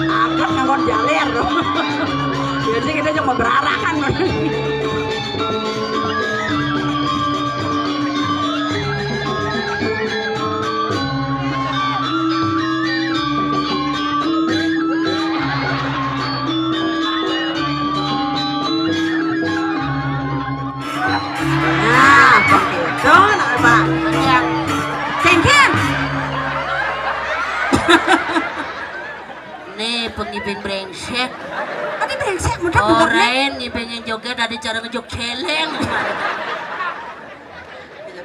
Angkat ngangkut jalir dong. Biasanya kita cuma berarakan. Nah, begitu, nak Pak. Yang Cengken. Nih pengipin brengsek. Tadi brengsek mudah bukan nih. Orang ngipin joget dari cara ngejok celeng.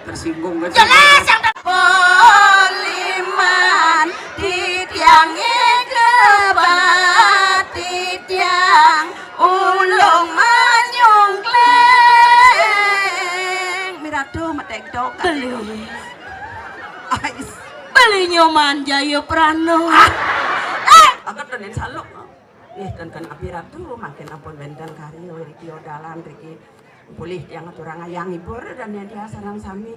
Tersinggung kan. Jelas yang Poliman titiange kebat titiang ulung manyungkleng mirado metek-tok beli. ais Beli nyoman Jaya Prano. agak tenin saluk nih dan api ratu makin ampun benten kari riki odalan riki pulih yang aturang ayang ibur dan yang dia sarang sami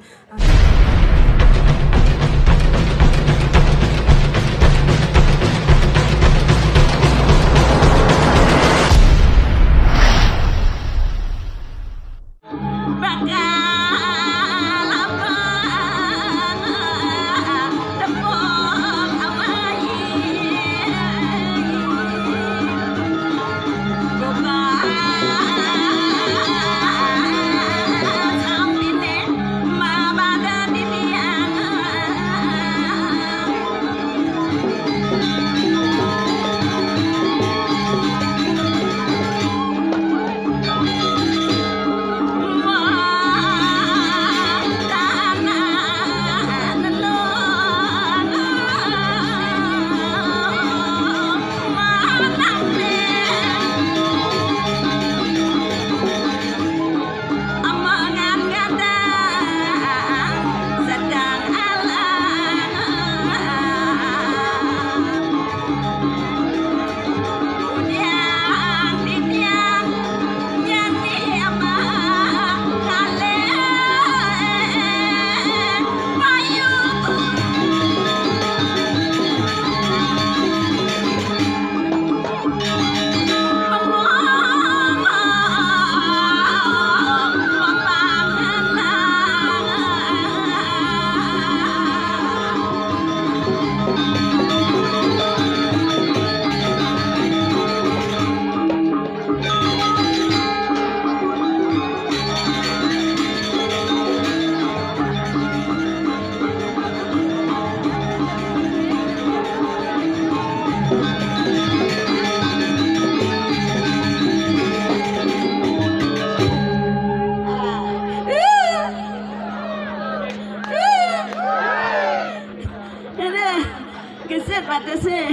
keset patese.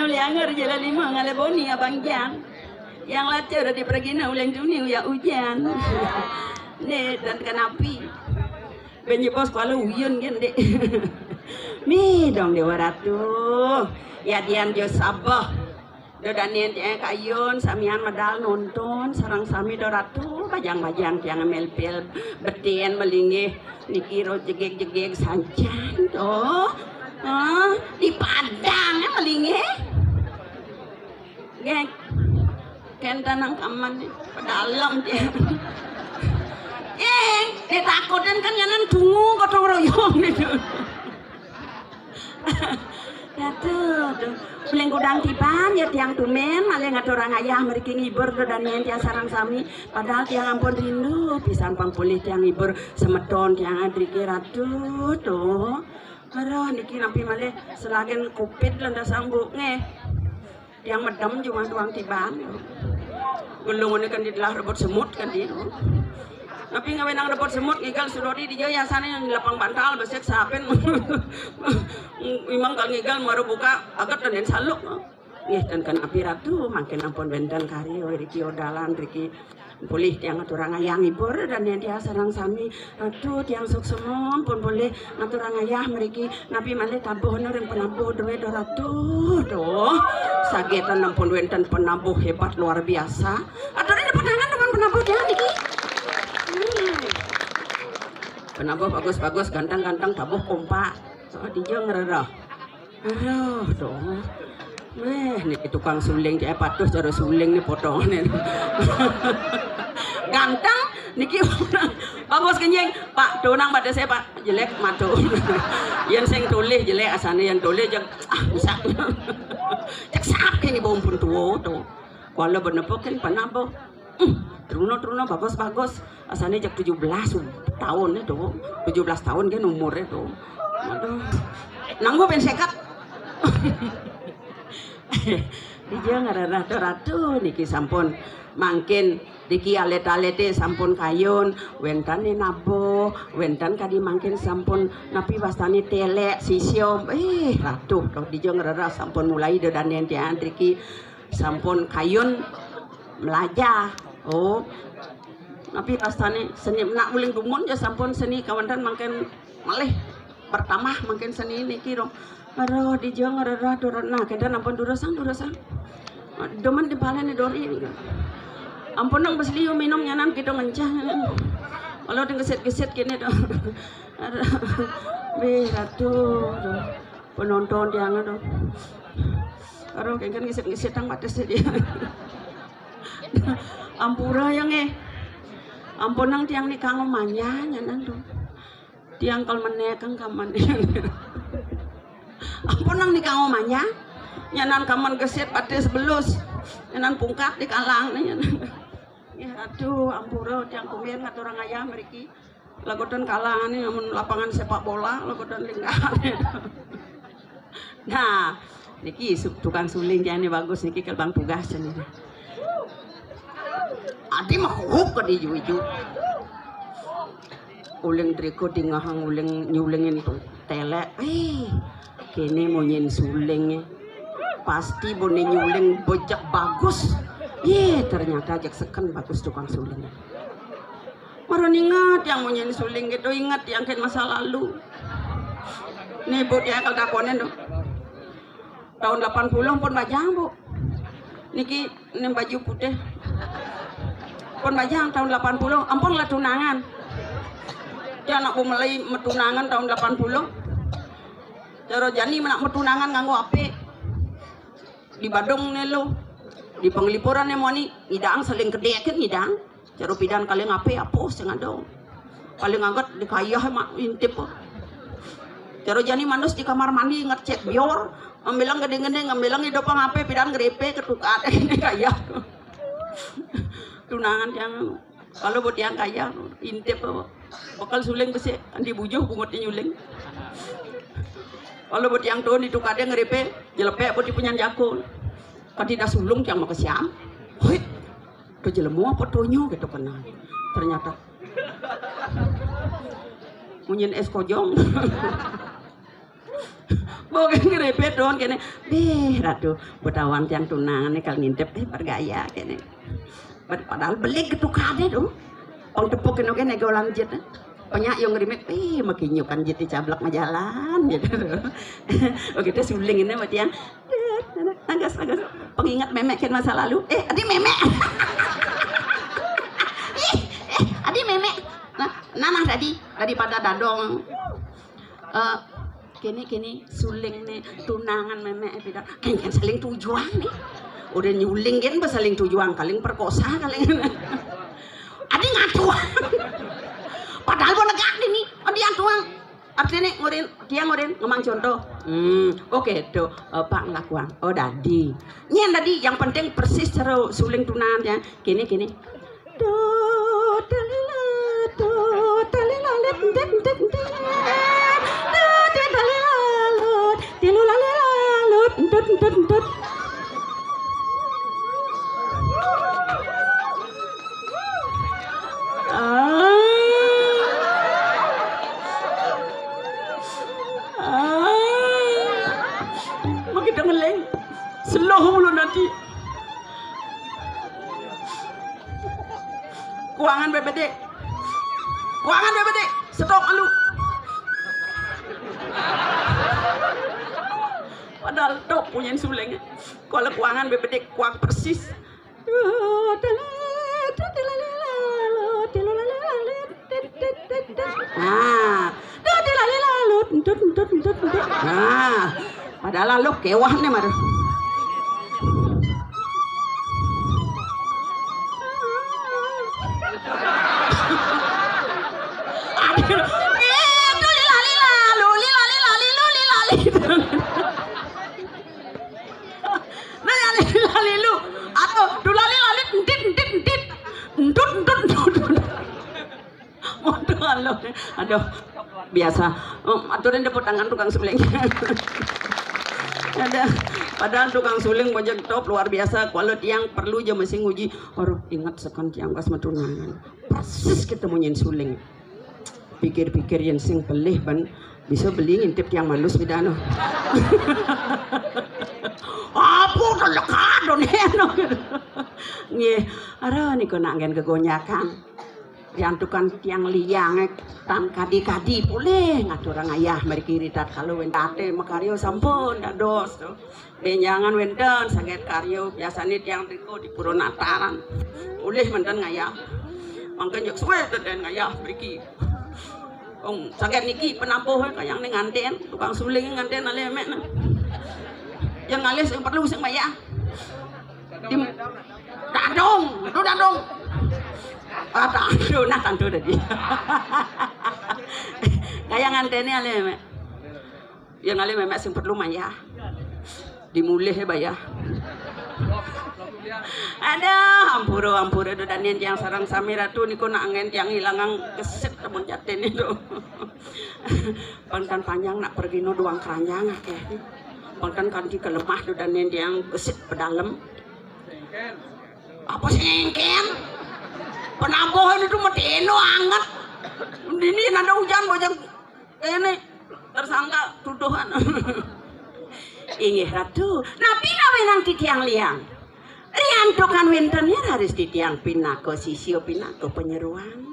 Uli anggar jalan lima ngale boni abang jang. Yang latih udah dipergina ulang dunia ya hujan. Nih dan kenapi. Benji bos kalau uyun kan dek. Mi dong dewa ratu. Ya dian jo sabah. Dodanian tiang kayun samian medal nonton sarang sami do ratu bajang-bajang tiang melpil betian melingih nikiro jegek-jegek sancan toh. Di Padang ya melingih. Geng. Kentanang kaman pedalam dia. Ditakutin kan yanan dungu gotong royong gitu. Ya tuh, Beleng kudang tipan ya tiang tumen malah ngaturang ayah mereka ngibur dan yang tiang sarang sami padahal tiang ampun rindu pisan pampulih tiang ngibur semeton tiang adriki ratu tuh. Aduh niki nampi malah selagen kupit lenda sambuk nge. Tiang medem cuma tuang tiban. Gulung ini kan dilah rebut semut kan di. Tapi ngawenang repot semut ngigal sulori di jaya sana yang lapang bantal besek sapen. Memang kalau ngigal mau buka agak dan saluk. Nih dan kan api ratu makin ampun benten kari riki odalan riki pulih tiang aturang ayah ngibur dan yang dia sarang sami ratu tiang suksemom pun boleh aturang ayah meriki nabi malih tabuh yang penabuh doe do ratu doh sagetan ampun wenten penabuh hebat luar biasa. Aturnya penangan dengan penabuh dia niki. Penabuh bagus-bagus, ganteng-ganteng, tabuh kompak. So, dijo ngererah. Aduh, dong. Nih tukang suling dia patuh cara suling nih potongannya. Ganteng niki bagus kenyang Pak donang pada saya Pak jelek matu. Yang sing tulis jelek asane yang tulis jeng bisa. Cek sak ini bom pun tuh tuh. Kalau benepokin panabo. Truno bagus asane jak 17 tahun itu 17 tahun kan umurnya tuh. Aduh. Nanggo ben sekat. Dia ngarah-ratu niki sampun mangkin diki alet-alete sampun kayun wentane nabo wentan kadi mangkin sampun napi wastani telek sisiom ratu toh dia ngarah sampun mulai dan entian diki sampun kayun melajah napi wastani seni nak muling dumun ya sampun seni kawandan mangkin malih pertama mungkin seni niki dong. Aduh di jong ada dorot nah kita nampun durasang doman di pala ni dori ampun nang besliu minum nyanan kita ngencah kalau dengan geset kini dong ratu penonton dia dong aduh kan geset tang batas dia ampura yang ampun nang tiang ni kang manya nyanan dong tiang kal menekang kaman ampun nang nikah omanya nyanan kaman geset pada sebelus nyanan pungkat di kalang nyanan ya aduh ampura tiang kumir ngat orang ayam meriki lagotan kalangan ini namun lapangan sepak bola lagotan linggahan nah niki tukang suling dia ini bagus niki kelbang tugas ini adi mah ke di juju uling triko di ngahang uling nyulingin tuh telek kini mau nyen suling pasti boleh nyuling bojak bagus ternyata ajak seken bagus tukang suling baru ingat yang mau nyen suling gitu ingat yang kan masa lalu nih bu dia kalau dakonen dong tahun 80 pun bajang bu niki ini baju putih pun bajang tahun 80 ampun lah tunangan dia anak mulai metunangan tahun 80 cara jani menak metunangan nganggo ape di Badung nelo di penglipuran nih moni idang saling kedekin idang cara pidan kalian ape apa sing ada paling angkat di kayah mak intip cara jani manus di kamar mandi ngecek bior ambilang gede-gede ngambilang hidup ape pidan grepe ketukat ini kayah tunangan yang kalau buat yang kaya intip bakal suling besi andi bujuh bungutnya nyuling kalau buat yang tuh itu kadang ngeripe jelepek buat punya jago kan tidak sulung yang mau kesiam hoi tuh jelemu apa tuhnya gitu kena ternyata munyin es kojong mau ngeripe tuh kene ratu butawan yang tunangan nih kalau ngintip bergaya kene padahal beli gitu kade tuh orang tepuk kene golang jet banyak yang ngerimek makin nyukan jadi cablak majalan gitu oke itu suling ini buat yang nagas pengingat memek kan masa lalu adi memek adi memek nah daripada dadong kini suling nih tunangan memek tidak kan saling tujuan nih udah nyuling kan saling tujuan kaling perkosa kaling adi ngatuan padahal mau negak ini dia tuang artinya dia ngurin ngomong contoh oke tuh pak ngelakuan dadi nyen tadi yang penting persis cara suling tunangannya kini slow mulu nanti kuangan BBD stop alu padahal tok punya suling kalau kuangan BBD kuang persis Padahal lo kewah nih mar. Aduh, biasa. Aturin dapet tangan tukang suling. Ada, padahal tukang suling bojek top luar biasa. Kalau tiang perlu aja mesti nguji. Orang ingat sekan tiang gas metunangan. Persis kita mau nyen suling. Pikir-pikir yang sing pelih ban bisa beli ngintip tiang manus bidano. Apa terlekado nih? Nih, ada nih kena ngen kegonyakan. Yang tukang tiang liang tan kadi-kadi boleh ngatur orang ayah mari kiri tat kalau wentate makaryo sampun dados tuh benjangan wenten sanget karyo biasanya tiang triko di puro nataran boleh menten ngayah mangken yuk suwe den ngayah mriki sanget niki penampuh kayang ning nganten tukang suling nganten ale mek yang ngalis yang perlu sing bayar dadong itu dadong tandu, nah tandu tadi. Kayak ngantene ale mek. Yang ale mek sing perlu maya. Dimulih bayar. Ada ampura do danen yang sarang sami ratu niku nak angen yang hilangang keset temun jaten itu. Pangkan panjang nak pergi no doang keranjang akeh. Pangkan kanti kelemah do danen yang keset pedalem. Apa sih engken? Penampuhan itu medeno anget. Ini nada hujan bojeng ini tersangka tuduhan. Inggih ratu, napi nawenang titiang liang. Rian tukan wentennya harus titiang pinako sisio pinako penyeruan.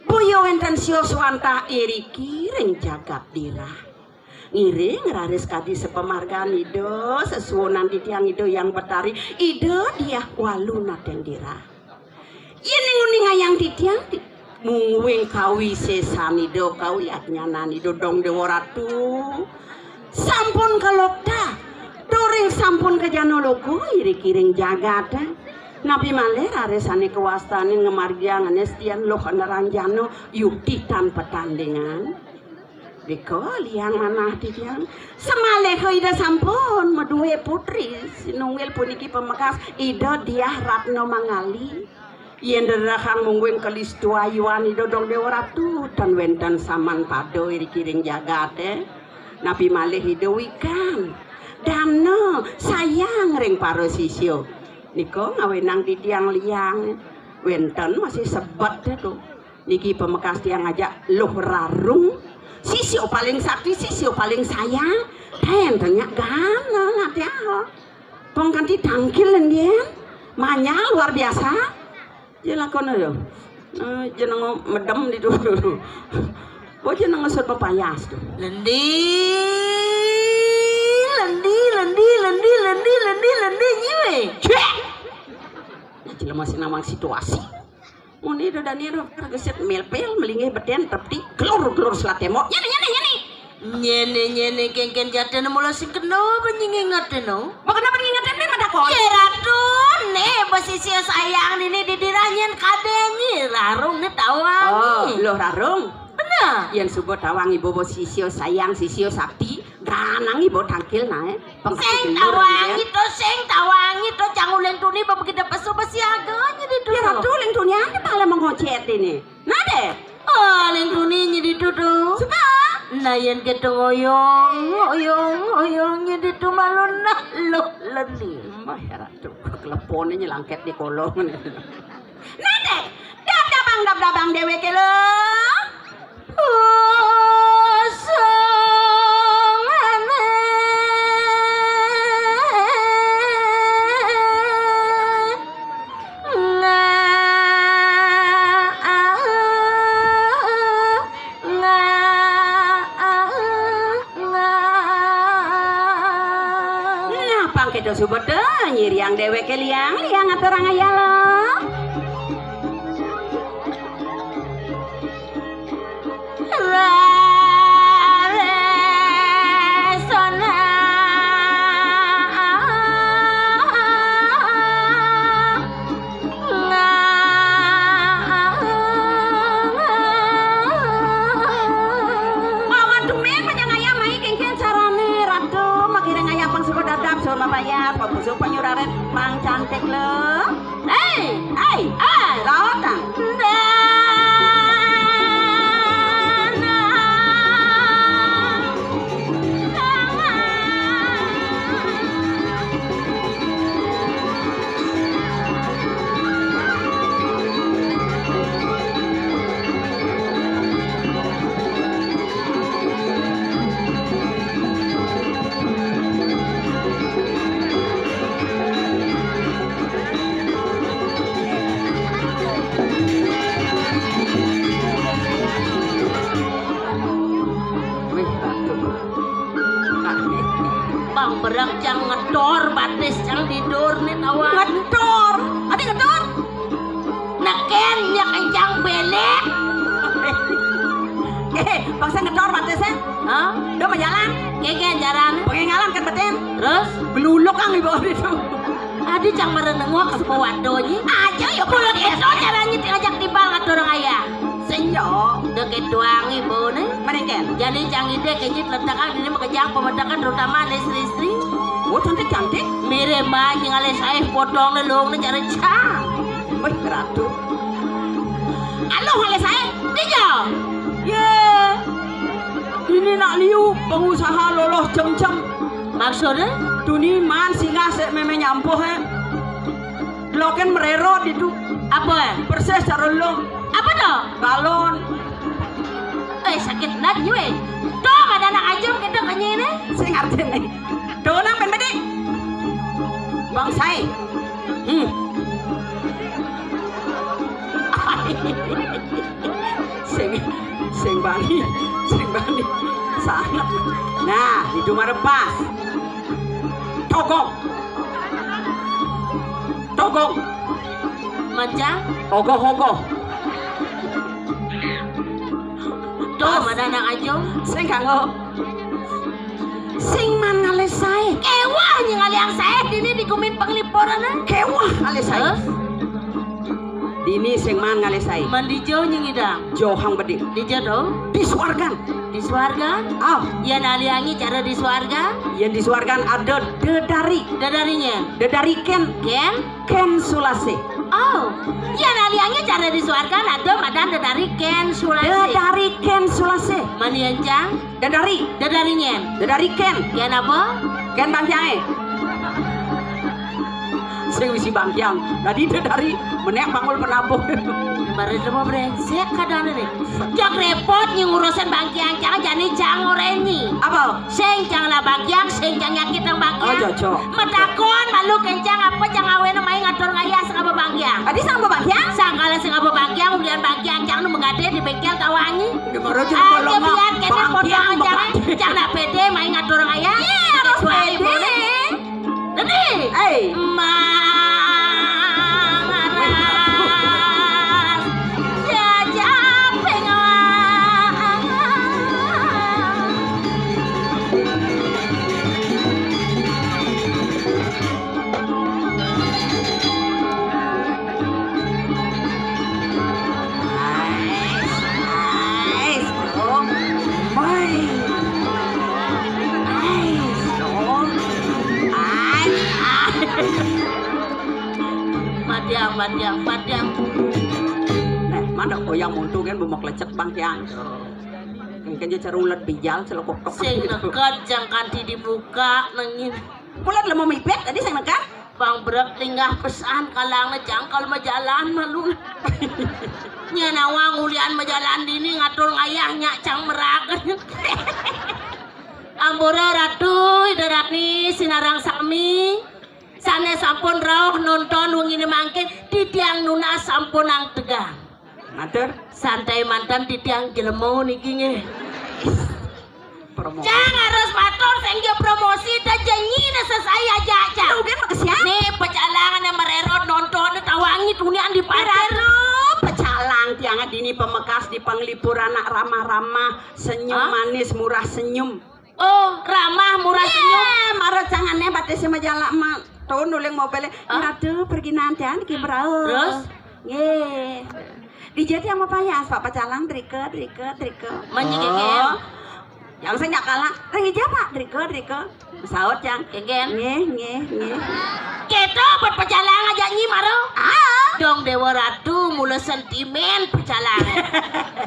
Boyo wenten sio swanta iriki ring jagat dirah. Ngiring raris kadi sepemargan ido sesuonan titiang ido yang betari ido dia walu nateng dirah. Ini nguning ayang titiang mungwing kawi sesani do kawi aknyanani do dong dewa ratu sampun kalokta doring sampun kejanologo iri-kiring jagata nabi malih aresane kewastane ngemargiangan estian loh naranjano yukti tanpa tandingan Biko liang manah titiang semalih ko ida sampun medue putri sinungil puniki pemekas ida dia ratno mangali yen derakang mungguing kelis tua yuani dodong dewa ratu dan wenten saman pado iri kiring jagate nabi malih hidowikan dano sayang ring paro sisyo niko ngawenang di tiang liang wenten masih sebet itu niki pemekas tiang ngajak loh rarung sisyo paling sakti sisyo paling sayang tentunya gana nanti ah pengganti tangkil yen manya luar biasa ya lakon aja, jeneng medem di dulu. Oh jeneng ngesut pepayas tuh. Lendi nyiwe. Cek. Ya jelema masih namang situasi. Mun ieu dani geset melpel melingih beden tepti kelur selatemo. Nyene kengken jaten mula sing kena penyinge ngateno. Kenapa ngingetin dia madakon? Ya ratu nih posisi sayang ini didiranyen kadengi rarung nih tawangi. Oh, loh rarung. Bener. Yang subuh tawangi bobo sisio sayang sisio sakti ganangi bo tangkil nae. Sing tawangi to jangulen tuni bapak kita pesu besiaganya di dulu. Ya ratu ling tuni ane malah mengocet ini. Nade. Oh ling tuni nyedi dulu. Suka. Nah yang kita oyong nyedi malun nah lo lendi. Mbah ya ratu kelepone nyelangket di kolong. Nade. Dab-dabang dewe kelo. Kita subet nyiriang dewek liang atur orang ayala. payah, Pak busuk penyuraren, Mang cantik lo. Hei, Lawan. Bang berak jang ngedor batis jang tidur nih tawa Ngedor. Ada ngedor? neken nya kencang belek Bangsa ngedor batasnya. hah Do mau jalan. kegen jalan Pengen ngalan kan batin. terus Beluluk kang di bawah itu. adi jang merenengok ke sebuah wadonya aja ya pulang itu caranya ngajak timbal ngadorong ayah Senyo. deket doang ibu nih Mereka. jadi jang ide kayaknya letakkan ini mengejang pemedakan terutama istri-istri Oh cantik. mirip banyak ngale saya potong nelung nih cara cang Wih ratu. alo ngale saya dijo Ye. Ini nak liu pengusaha lolos jam-jam. maksudnya Tuni man singa se meme nyampuh Loken merero itu apa perses cara lo apa tuh galon. sakit nat nyue tuh ada anak ajum kita kanya ini Saya ngerti nih. Donang pen bedi. Bang Sai. Sing bani sangat. Nah, itu mah pas. Togong. macam Ogoh. tuh ada anak ajum Sing kanggo. Sing man ngale sae. kewah ngali yang saya dini dikumin pengliporan Kewah ngale sae. terus Dini sing man ngale sae. mandi jauh nyingidang Johang bedi. dijodoh Disuargan. di suarga ya naliangi cara di suarga Yang disuargan ada dedari. dadarinya Ken Sulase. oh ya naliangi cara di suarga ada madan dadari ken sulasi Dedari Ken Sulase. maniancang dadarinya Dedari Ken. apa Ken Bangkiang. Sing wisi Bangkiang. Tadi dedari menek bangul penabuh. Mari mau brengsek kadang nih. Jak repot ngurusin bangkiang jangan jadi jang oreni. Apa? Sing jang lah bangkiang, sing jang nyakit nang bangkiang. Oh, cocok. Metakon malu kencang apa jang awen main ngatur ngaya sang apa bangkiang. Tadi sama Bangkiang? Sangkala sing apa bangkiang ulian bangkiang jang nu mengade di bengkel tawangi. Demaro jeung Aja bolong. biar kene potongan jang nak pede main ngatur ngaya. Iya, harus pede. Deni. Madiang. Nek mana koyang muntu kan bumak lecet Bangkiang. Kan dia carulet bijal celokok tok. Sing nekat jang kanti dibuka nengin. Kulat lemah mipet tadi saya nekan. Bang berak tinggal pesan kalangnya jangkal majalan malu. Nya nawang ulian majalan dini ngatur ngayahnya cang meragen. Ambora ratu idarani sinarang sami. Sana sampun rauh nonton wengine mangke di tiang nuna sampun ang tegang. Matur. Santai mantan di tiang jelemo niki nge. Promo. Jangan harus matur sengge promosi dan jengine sesaya jaja. Tuh kan makasih. Nih pecalangan yang mererot nonton tawangi tunian di pasar. Pecalang tiangat ini pemekas di panglipur anak ramah-ramah senyum manis murah senyum. Oh ramah murah senyum. Marah cangannya batas sama jalak mak. Tahun nuling mobilnya. Aduh pergi nanti ki berau. Terus? Ye. Dijati sama payas Pak Pecalang trike. Menjegek. Yang saya kalah. Ring hijau Pak, Riko. Saut yang. Kengken. Nggih. Kita berpecalang aja nyi maro. Dong Dewa Ratu mulai sentimen pecalang.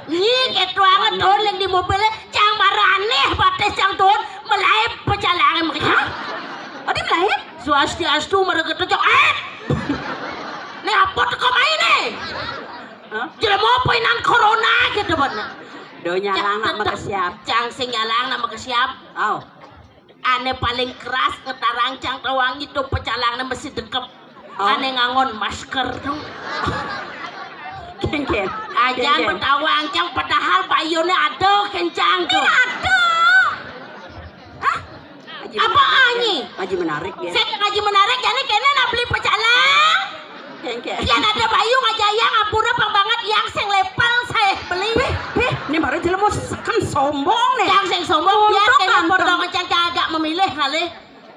Nyi ketua ngeton yang di mobilnya cang maraneh bates cang ton melai pecalang mereka. Adi melai? Swastiastu mereka cang nih apa teko main nih? Jadi mau painan corona gitu bener. Do nyalang nak makasiap. Cang sing nyalang nak makasiap. Oh. Ane paling keras ngetarang cang tawangi tuh pecalangnya mesti dekep. Oh. Ane ngangon masker tuh. Kengken. Ajan bertawang cang padahal payune aduh kencang tuh. Aduh. Hah? Apa anyi? Ngaji menarik ya. Saya ngaji menarik jadi kena nak beli pecalang. Kengken. Yang ada bayu ngajayang ampura pang banget yang sing lepal saya beli. Ini baru jelemu kan sombong nih. Yang sing sombong biar Untung kena ganteng. potong kencang agak memilih kali.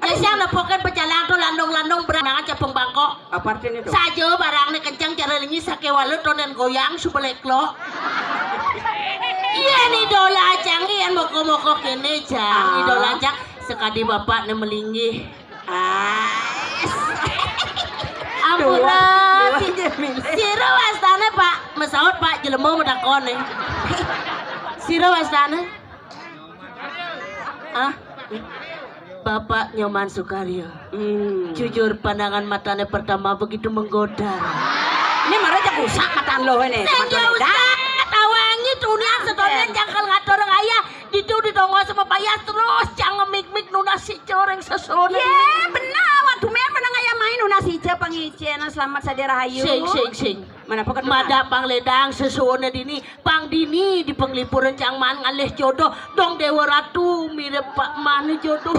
Ya siang nepokan pecalang tuh landung-landung berangan cepeng bangkok. Apa artinya itu? Saja barangnya kencang cara lingi sake walut dan goyang subelek lo. Iya nih idola canggih yang moko-moko kene jang idola cang sekadi bapak nih melinggi. Ampura siro wastane Pak mesaut Pak jelemo medakone. Siro wastane. Bapak Nyoman Sukaryo. Jujur pandangan matanya pertama begitu menggoda. Ini marah cak usak mataan lo ini. Senja usah tawangi tunian setonnya jangkal ngatur ayah ditu ditongo sama payah terus jangan mik-mik nunas si coreng sesone. Ya benar waktu men menang ayam main unas hijau pangijen selamat saja rahayu. Sing. Mana pokok Mada pang ledang sesone dini pang dini di penglipuran cang man ngalih jodoh dong Dewa Ratu mirip Pak Mane jodoh.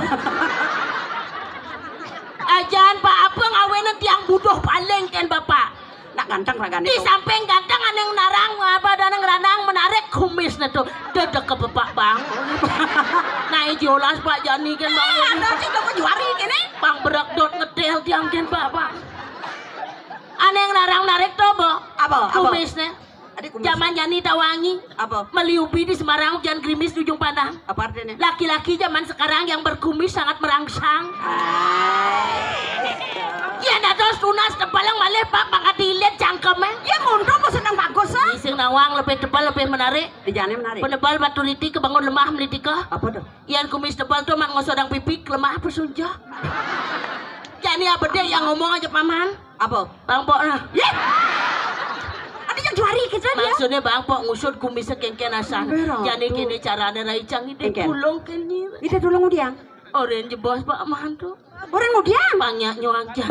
Ajan Pak apa ngawenen tiang budoh paling kan Bapak. nak ganteng ragane. Di samping ganteng aneng narang apa dan ngeranang menarik kumis tuh dedek ke Bapak Bang. Nah jelas Pak Jani kan Bang. Ada sih udah juari kene. Bang berak dot ngedel tiang kan Bapak. Aneh narang narik tuh Bo. Apa? Kumisnya. Adik kumis. Zaman Jani Tawangi. Apa? Meliupi di Semarang hujan gerimis di ujung pandang. Apa artinya? Laki-laki zaman sekarang yang berkumis sangat merangsang. Ya dados tunas tebal yang malih Pak Pak dilihat cangkemnya. Ya mundur kok senang bagus ah. Ising nawang lebih tebal lebih menarik. Di jane menarik. Penebal batu liti kebangun lemah melitika. Apa tuh? Yang kumis tebal tuh mak ngosodang pipik lemah bersunja. Jadi apa dia yang ngomong aja paman? Apa? Bang Pok nah. Ya. Ada yang juari gitu dia. Maksudnya Bang Pok ngusut kumisnya kengken asan. Berat Jadi tuh. kini caranya rai canggih deh Kengken. pulung kini. Itu dulu ngudiang. Orange bos Pak Aman tuh. Orang ngudiang. Banyak nyuangcang.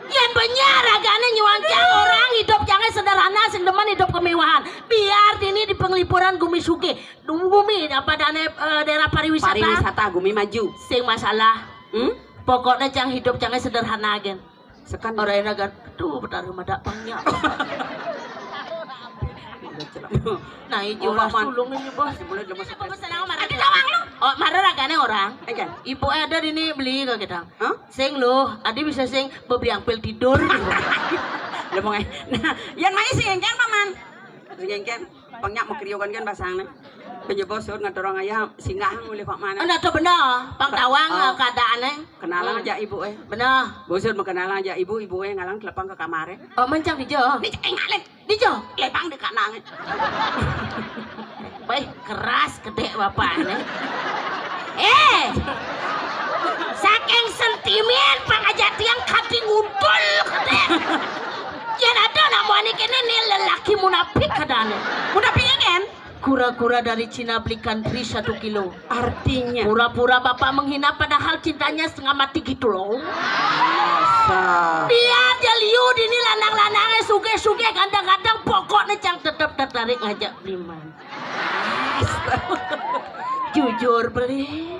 Yang benar agaknya nyuangcang orang hidup jangan sederhana, sing demen hidup kemewahan. Biar ini di penglipuran Gumi Suke. Gumi apa daerah pariwisata. Pariwisata Gumi maju. Sing masalah. Pokoknya jangan hidup jangan sederhana gen. Sekan Orang yang agak tuh bertaruh madak banyak. Nah, itu lah tulung ini bos. Boleh lemas. Ada tawang lu. Oh, marah ragane orang. Enggak. Ibu ada ini beli ke kita. Hah? Sing lo, adi bisa sing bebiang pil tidur. Lemong eh. Nah, yang main sih engken paman. Engken pengyak mau kriokan kan basangnya. Penyebosur ngaturang ayah singgah oleh Pak Mana. Nah, itu benar. Pang tawang keadaannya. Kenalan aja ibu eh. Benar. Bosur mau kenalan aja ibu eh ngalang telepang ke kamar eh. Oh, mencang di jo. Nih ngalen. Di jo. Lepang dekat nang. Baik, keras gede bapaknya. Saking sentimen pangajat yang kati ngumpul gede. Yang ada namanya kene nih lelaki munafik kadane. Munafik kan? Kura-kura dari Cina belikan beri 1 kilo. Artinya Pura-pura bapak menghina padahal cintanya setengah mati gitu loh. masa. Biar jaliu ini lanang-lanangnya suge-suge kadang-kadang pokoknya cang tetap tertarik ngajak beliman. Jujur beli.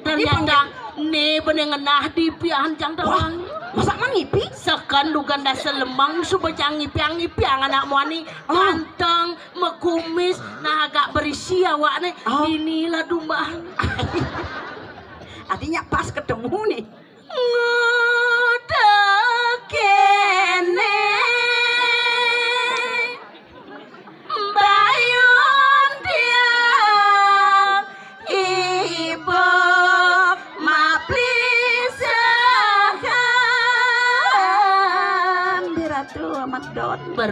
Ternyata nih bener ngenah di pian cang tawang. Masa mangipi? Sekan dugan dasar lemang suba cang ngipiang anak muani ganteng mekumis nah agak berisi awaknya inilah dumbaan. Artinya pas ketemu nih. Ngedekene bayun dia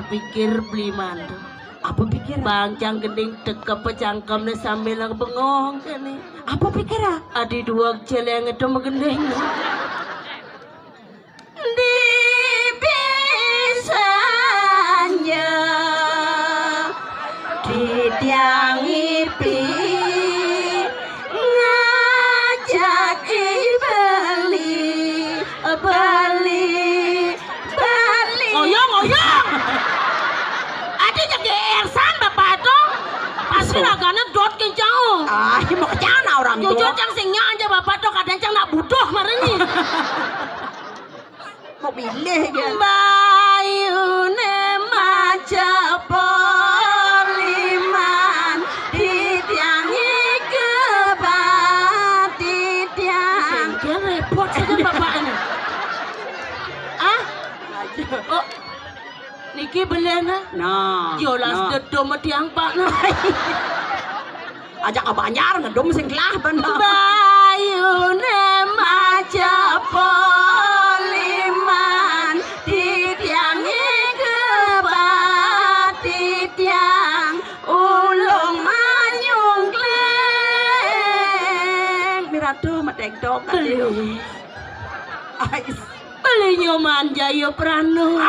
pikir beli mantu. Apa pikir? Bangcang gending teka pecangkem sambil lang bengong kene. Apa pikir? Adi dua celeng itu megendeng. Di bisanya di tiang ipi ngajak beli oyong ada jadi ersan bapak tuh pasti lagana dot kencang Mau kecana orang itu. jujur cang singnya aja bapak tuh kadang cang nak butuh marahnya Mau pilih ya. Bayune maca poliman di tiang kebat di tiang. Sengkel repot saja bapak ini. Ah? Oh, niki belena. Nah. Jolas dedom tiang pak. Ajak ke Banjar ngedum sing kelah bener. Bayune maca poliman di tiang kebat di tiang ulung manyung kleng. Miratu medekdok. Ais. Beli nyoman jayo prano.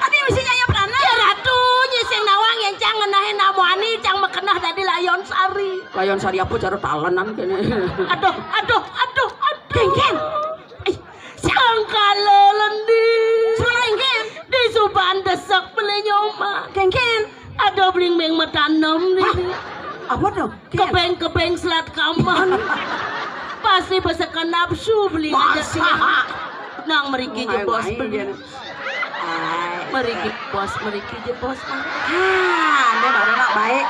Tadi mestinya ya Prana. Ya ratu nyiseng nawang yang cang ngenahin namuani cang mekenah dari layon sari. Layon sari apa cara talenan kene. Aduh. Geng. Sangka lelendi. Selenggen. Di suban desak beli nyoman. Geng. Ada bling-bling matanem nih. Apa tuh? Kepeng selat kaman. Pasti besekan nafsu beli aja. Nang meriki je bos beli. Meriki je bos. Ini baru nak baik.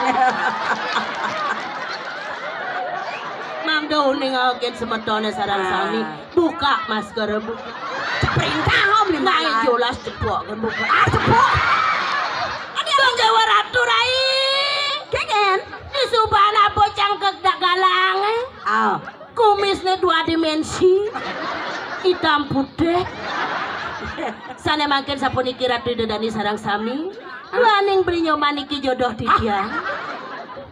Mang daun ningalkan semetone sarang sami. Buka masker buka. Perintah om nih Naik jolas cepok kan buka. Cepuk. Bang Jawa Ratu Rai. Geng. Di subana bocang kedak galang. Kumisnya 2 dimensi. Hitam putih. Sana makin sapuniki Ratu Dani sarang sami. Laning beli nyomaniki jodoh di dia.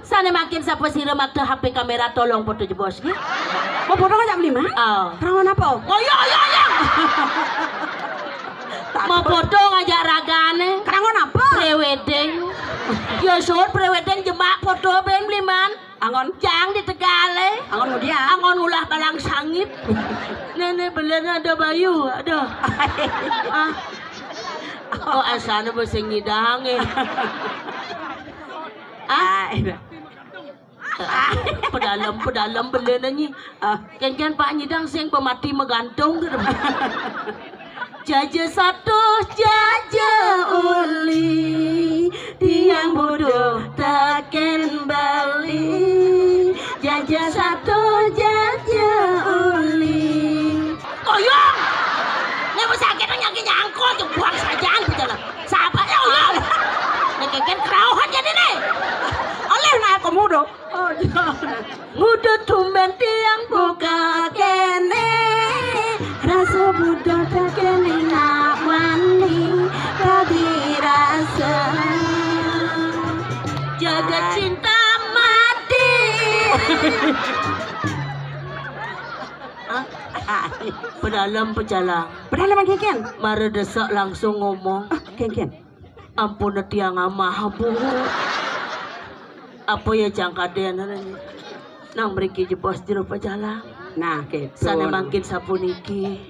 Sana makin sapu sira makta HP kamera tolong foto jebos ge. Mau foto kan jam 5? Terangan apa? Oh iya. Mau foto ngajak ragane. Terangan apa? Prewedding. Ya short prewedding jemak foto ben bliman. Angon. Jang di Tegale. Angon mudia. Angon ulah balang sangit. Nenek belen ada bayu, ada. Oh asana besi ngidang pedalam belen nyi. Kan Pak Nyidang sing pemati megantung gitu. Jaja satu jaja uli tiang bodoh takkan balik. Jaja satu jaja uli. Oyong, nggak bisa kita nyangki nyangkol tuh buang sajaan gitu lah. Sabar ya oyong. Nekeken kerauhan jadi nih. Oleh nak komodo. Muda tumben tiang buka kene. Rasa budak tak kene nak wani tadi rasa jaga cinta mati. Pedalam pejalang. Pedalam Geng. Mare desak langsung ngomong. Geng. Ampun tiang amah bu. Apa ya jangkadean ini? Nang meriki jebos jero pejalang. Nah, gitu. Sana mangkin sapuniki.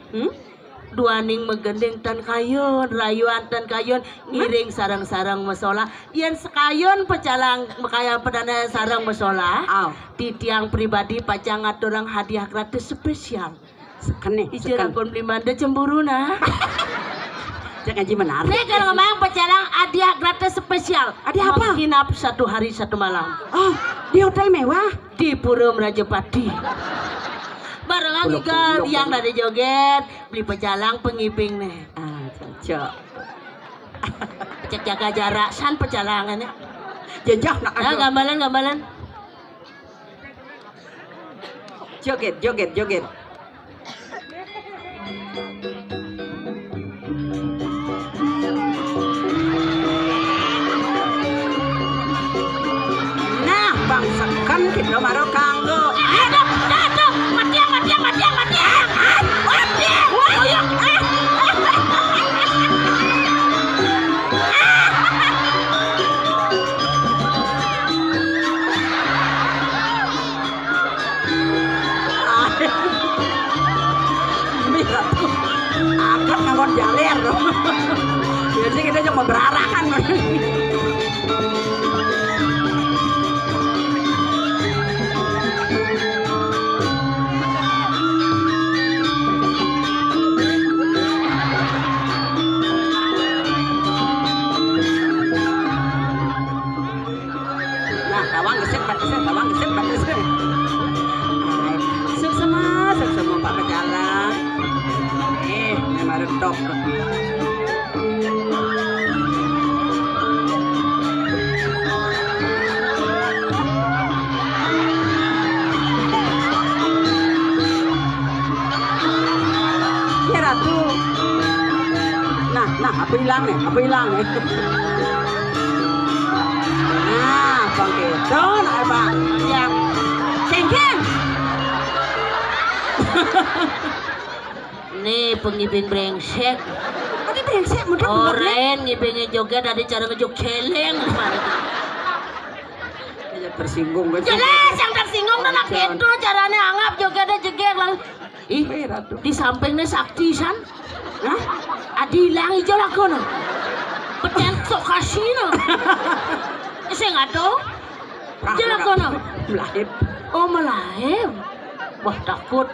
Duaning megendeng tan kayon, rayuan tan kayon, ngiring sarang-sarang mesola. Yen sekayon pecalang kaya pedana sarang mesola. Di tiang pribadi pacang aturang hadiah gratis spesial. Sekene. Ijirang kon beli manda cemburu nah. Jangan ngaji menarik. Saya kan ngomong pecalang hadiah gratis spesial. Hadiah apa? Menginap 1 hari 1 malam. Oh, di hotel mewah. Di Pura Rajapati. Barengan juga yang dari joget beli pecalang pengiping nih. Cocok. Cek jaga jarak san pecalangannya. Jejak nak. Gambalan. Joget. kan kita maro kanggo. Aduh, matiang. Mira tuh, akan ngangkon jaler dong. Biasanya kita cuma berarakan. Nah, tawang geset, Suk Pak Pecalang. Memang retok. Ya Ratu. Nah, apa hilang nih? Nah, bang gitu, nah bang. Yang cengkeng. Nih pengibing brengsek. Tadi brengsek, mudah Oren ngibingnya joget dari cara ngejok celeng gimana tuh? Tersinggung gue. Jelas yang tersinggung dan gitu caranya anggap jogetnya jeget lang. Ih, Ratu. di sampingnya sakti san. Hah? Adi hilang hijau lakono. Peten sok kasino. Saya nggak tahu. Jalan kono. Melahip. Oh melahip. Wah takut.